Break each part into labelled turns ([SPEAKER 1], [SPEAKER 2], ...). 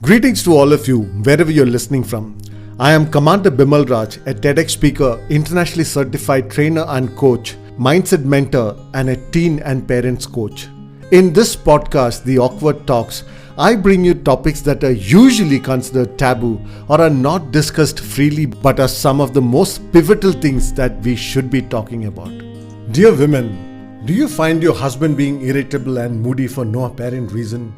[SPEAKER 1] Greetings to all of you, wherever you're listening from. I am Commander Bimal Raj, a TEDx speaker, internationally certified trainer and coach, mindset mentor, and a teen and parents coach. In this podcast, The Awkward Talks, I bring you topics that are usually considered taboo or are not discussed freely but are some of the most pivotal things that we should be talking about. Dear women, do you find your husband being irritable and moody for no apparent reason?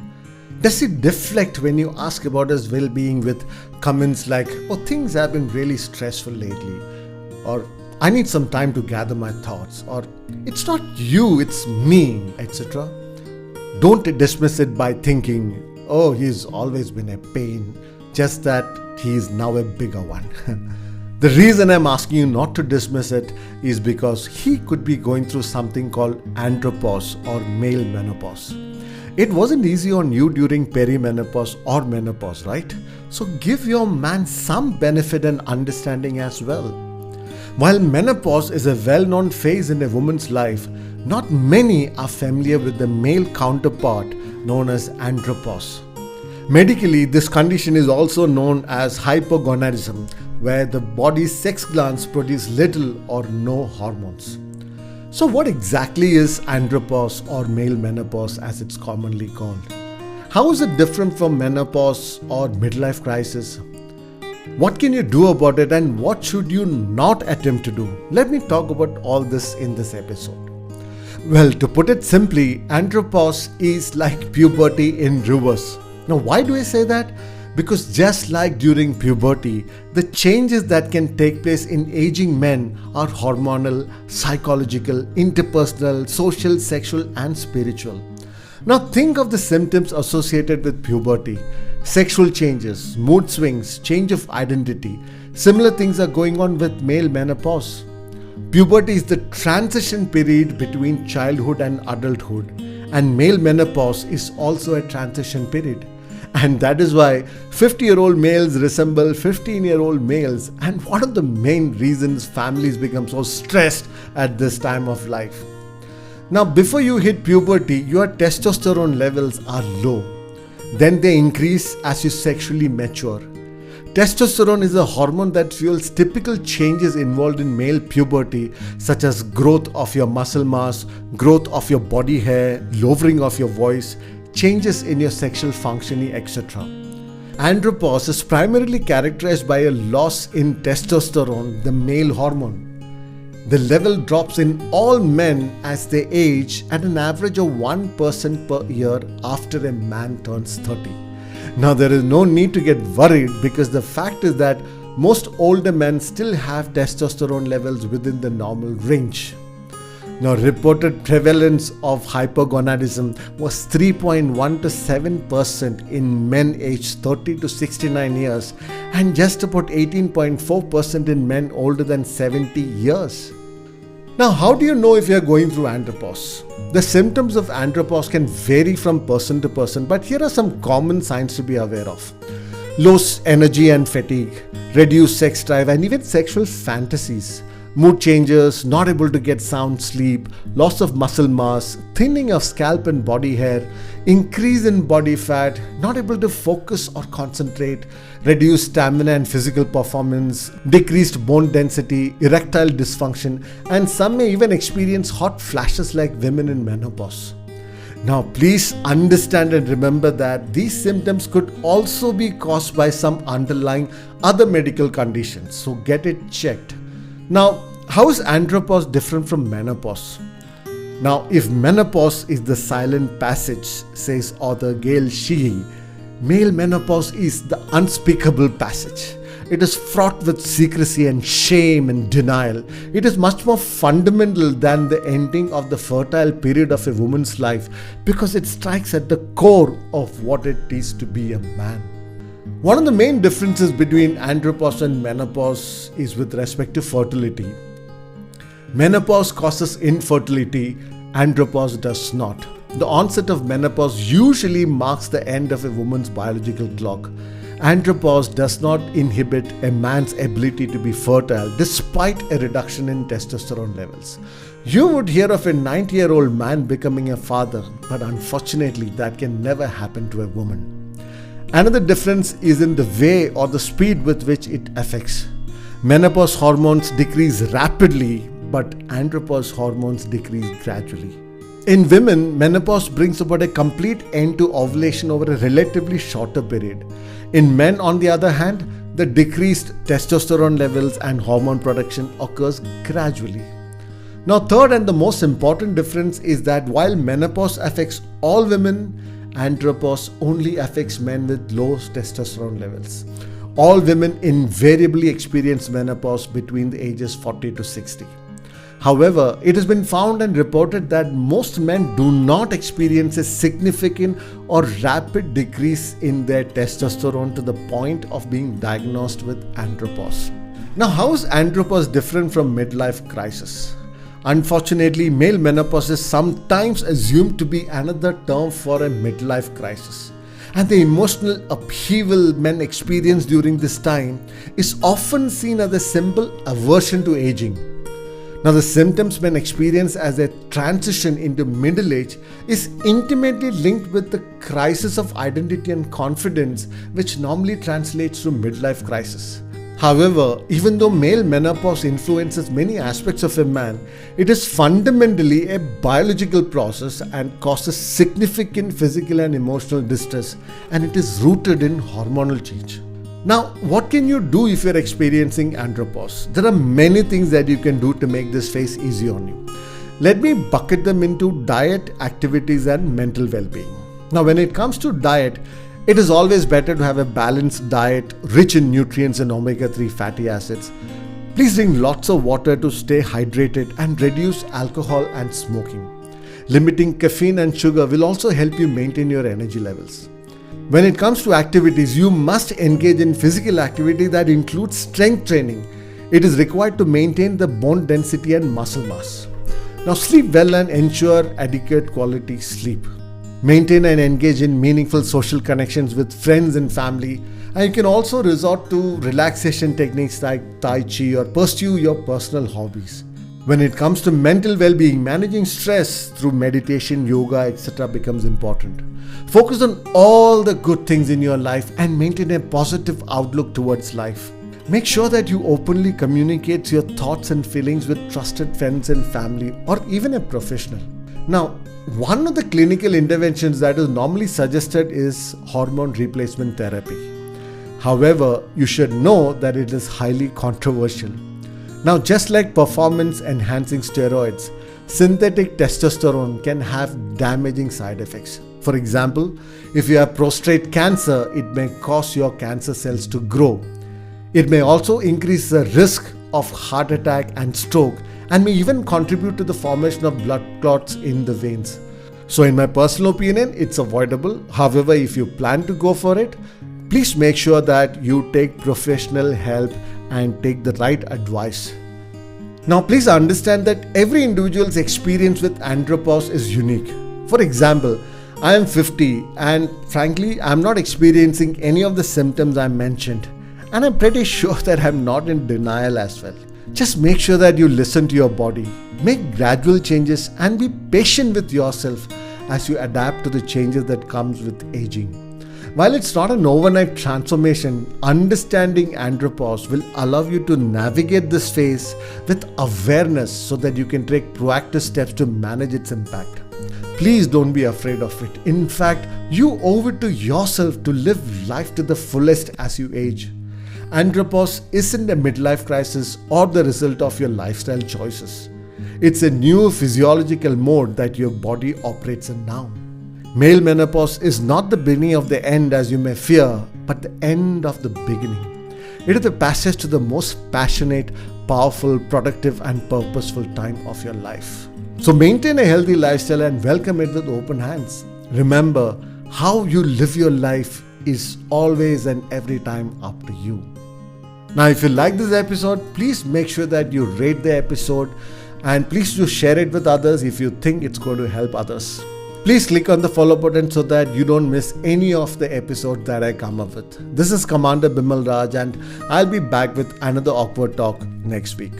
[SPEAKER 1] Does he deflect when you ask about his well-being with comments like, "Oh, things have been really stressful lately," or "I need some time to gather my thoughts," or "It's not you, it's me," etc.? Don't dismiss it by thinking, "Oh, he's always been a pain, just that he's now a bigger one." The reason I'm asking you not to dismiss it is because he could be going through something called andropause or male menopause. It wasn't easy on you during perimenopause or menopause, right? So give your man some benefit and understanding as well. While menopause is a well-known phase in a woman's life, not many are familiar with the male counterpart known as andropause. Medically, this condition is also known as hypogonadism, where the body's sex glands produce little or no hormones. So what exactly is andropause or male menopause as it's commonly called? How is it different from menopause or midlife crisis? What can you do about it and what should you not attempt to do? Let me talk about all this in this episode. Well, to put it simply, andropause is like puberty in reverse. Now, why do I say that? Because just like during puberty, the changes that can take place in aging men are hormonal, psychological, interpersonal, social, sexual, and spiritual. Now think of the symptoms associated with puberty. Sexual changes, mood swings, change of identity. Similar things are going on with male menopause. Puberty is the transition period between childhood and adulthood, and male menopause is also a transition period. And that is why 50-year-old males resemble 15-year-old males, and one of the main reasons families become so stressed at this time of life. Now, before you hit puberty, your testosterone levels are low. Then they increase as you sexually mature. Testosterone is a hormone that fuels typical changes involved in male puberty, such as growth of your muscle mass, growth of your body hair, lowering of your voice, changes in your sexual functioning, etc. Andropause is primarily characterized by a loss in testosterone, the male hormone. The level drops in all men as they age at an average of 1% per year after a man turns 30. Now, there is no need to get worried because the fact is that most older men still have testosterone levels within the normal range. Now, reported prevalence of hypogonadism was 3.1 to 7% in men aged 30 to 69 years and just about 18.4% in men older than 70 years. Now, how do you know if you are going through andropause? The symptoms of andropause can vary from person to person, but here are some common signs to be aware of. Low energy and fatigue, reduced sex drive, and even sexual fantasies. Mood changes, not able to get sound sleep, loss of muscle mass, thinning of scalp and body hair, increase in body fat, not able to focus or concentrate, reduced stamina and physical performance, decreased bone density, erectile dysfunction, and some may even experience hot flashes like women in menopause. Now, please understand and remember that these symptoms could also be caused by some underlying other medical conditions, so get it checked. Now, how is andropause different from menopause? Now, if menopause is the silent passage, says author Gail Sheehy, male menopause is the unspeakable passage. It is fraught with secrecy and shame and denial. It is much more fundamental than the ending of the fertile period of a woman's life because it strikes at the core of what it is to be a man. One of the main differences between andropause and menopause is with respect to fertility. Menopause causes infertility, andropause does not. The onset of menopause usually marks the end of a woman's biological clock. Andropause does not inhibit a man's ability to be fertile despite a reduction in testosterone levels. You would hear of a 90-year-old man becoming a father, but unfortunately that can never happen to a woman. Another difference is in the way or the speed with which it affects. Menopause hormones decrease rapidly, but andropause hormones decrease gradually. In women, menopause brings about a complete end to ovulation over a relatively shorter period. In men, on the other hand, the decreased testosterone levels and hormone production occurs gradually. Now, third and the most important difference is that while menopause affects all women, andropause only affects men with low testosterone levels. All women invariably experience menopause between the ages 40 to 60. However, it has been found and reported that most men do not experience a significant or rapid decrease in their testosterone to the point of being diagnosed with andropause. Now, how is andropause different from midlife crisis? Unfortunately, male menopause is sometimes assumed to be another term for a midlife crisis. And the emotional upheaval men experience during this time is often seen as a simple aversion to aging. Now, the symptoms men experience as a transition into middle age is intimately linked with the crisis of identity and confidence, which normally translates to midlife crisis. However, even though male menopause influences many aspects of a man, it is fundamentally a biological process and causes significant physical and emotional distress, and it is rooted in hormonal change. Now, what can you do if you're experiencing andropause? There are many things that you can do to make this phase easy on you. Let me bucket them into diet, activities, and mental well-being. Now, when it comes to diet, it is always better to have a balanced diet rich in nutrients and omega-3 fatty acids. Please drink lots of water to stay hydrated and reduce alcohol and smoking. Limiting caffeine and sugar will also help you maintain your energy levels. When it comes to activities, you must engage in physical activity that includes strength training. It is required to maintain the bone density and muscle mass. Now, sleep well and ensure adequate quality sleep. Maintain and engage in meaningful social connections with friends and family, and you can also resort to relaxation techniques like Tai Chi or pursue your personal hobbies. When it comes to mental well-being, managing stress through meditation, yoga, etc. becomes important. Focus on all the good things in your life and maintain a positive outlook towards life. Make sure that you openly communicate your thoughts and feelings with trusted friends and family or even a professional. Now, one of the clinical interventions that is normally suggested is hormone replacement therapy. However, you should know that it is highly controversial. Now, just like performance-enhancing steroids, synthetic testosterone can have damaging side effects. For example, if you have prostate cancer, it may cause your cancer cells to grow. It may also increase the risk of heart attack and stroke, and may even contribute to the formation of blood clots in the veins. So in my personal opinion, it's avoidable. However, if you plan to go for it, please make sure that you take professional help and take the right advice. Now, please understand that every individual's experience with andropause is unique. For example, I am 50 and frankly, I'm not experiencing any of the symptoms I mentioned. And I'm pretty sure that I'm not in denial as well. Just make sure that you listen to your body, make gradual changes and be patient with yourself as you adapt to the changes that comes with aging. While it's not an overnight transformation, understanding andropause will allow you to navigate this phase with awareness so that you can take proactive steps to manage its impact. Please don't be afraid of it. In fact, you owe it to yourself to live life to the fullest as you age. Andropause isn't a midlife crisis or the result of your lifestyle choices. It's a new physiological mode that your body operates in now. Male menopause is not the beginning of the end as you may fear, but the end of the beginning. It is the passage to the most passionate, powerful, productive and purposeful time of your life. So maintain a healthy lifestyle and welcome it with open hands. Remember, how you live your life is always and every time up to you. Now, if you like this episode, please make sure that you rate the episode and please do share it with others if you think it's going to help others. Please click on the follow button so that you don't miss any of the episodes that I come up with. This is Commander Bimal Raj and I'll be back with another awkward talk next week.